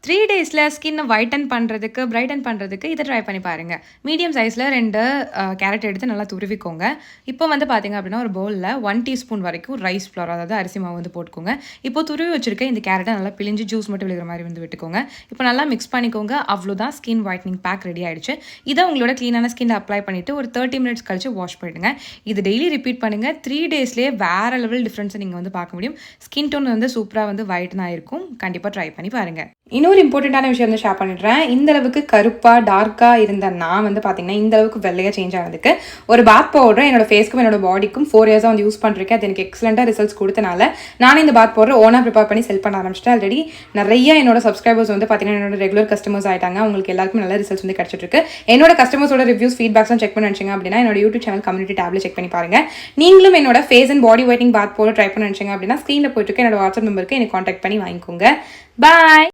3 டேஸில் ஸ்கின்னை ஒயிட்டன் பண்ணுறதுக்கு பிரைட்டன் பண்ணுறதுக்கு இதை ட்ரை பண்ணி பாருங்கள். மீடியம் சைஸில் 2 கேரட் எடுத்து நல்லா துருவிக்கோங்க. இப்போ வந்து பார்த்திங்க அப்படின்னா ஒரு பவுலில் 1 டீஸ்பூன் வரைக்கும் ரைஸ் ஃப்ளவர், அதாவது அரிசி மாவு வந்து போட்டுக்கோங்க. இப்போ துருவி வச்சுருக்க இந்த கேரட்டை நல்லா பிழிஞ்சு ஜூஸ் மட்டும் விழுகிற மாதிரி வந்து விட்டுக்கோங்க. இப்போ நல்லா மிக்ஸ் பண்ணிக்கோங்க. அவ்வளோதான், ஸ்கின் ஒயிட்னிங் பேக் ரெடி ஆகிடுச்சு. இதை உங்களோட க்ளீனான ஸ்கின்ல அப்ளை பண்ணிவிட்டு ஒரு 30 மினிட்ஸ் கழிச்சு வாஷ் பண்ணிடுங்க. இது டெய்லி ரிப்பீட் பண்ணுங்கள். 3 டேஸ்லேயே வேறு லெவல் டிஃப்ரென்ஸை நீங்கள் வந்து பார்க்க முடியும். ஸ்கின் டோன் வந்து சூப்பராக வந்து ஒயிட்னாக இருக்கும். கண்டிப்பாக ட்ரை பண்ணி பாருங்கள். இன்னொரு இம்பார்ட்டண்ட்டான விஷயம் வந்து ஷேர் பண்ணிடுறேன். இந்த அளவுக்கு கருப்பாக டார்க்காக இருந்த நான் வந்து பார்த்தீங்கன்னா இந்த அளவுக்கு வெள்ளையாக சேஞ்ச் ஆனதுக்கு ஒரு பாத் பவுடர் என்னோட ஃபேஸ்க்கும் என்னோட பாடிக்கும் 4 இயர்ஸாக வந்து யூஸ் பண்ணிருக்கேன். அது எனக்கு எக்ஸலண்ட்டாக ரிசல்ட்ஸ் கொடுத்தனால நானே இந்த பாத் பவுடர் ஓனாக ப்ரிப்பேர் பண்ணி செல் பண்ண ஆரம்பிச்சிட்டேன். ஆல்ரெடி நிறைய என்னோட சப்ஸ்கிரைபர்ஸ் வந்து பார்த்தீங்கன்னா என்னோட ரெகுலர் கஸ்டமர்ஸ் ஆயிட்டாங்க. உங்களுக்கு எல்லாருக்கும் நல்ல ரிசல்ட்ஸ் வந்து கிடச்சிட்டு இருக்கு. என்னோட கஸ்டமர்ஸோட ரிவ்யூஸ் ஃபீட்பேக்ஸ்லாம் செக் பண்ணி நினச்சிங்க அப்படின்னா என்னோட யூடியூப் சேனல் கம்யூனிட்டி டேப்ல செக் பண்ணி பாருங்க. நீங்களும் என்னோட face and body whitening bath powder try பண்ணி நினச்சிங்க அப்படின்னா ஸ்க்ரீனில் போயிட்டு என்னோட வாட்ஸ்அப் நம்பருக்கு எனக்கு கான்டாக்ட் பண்ணி வாங்கிக்கோங்க. பாய்.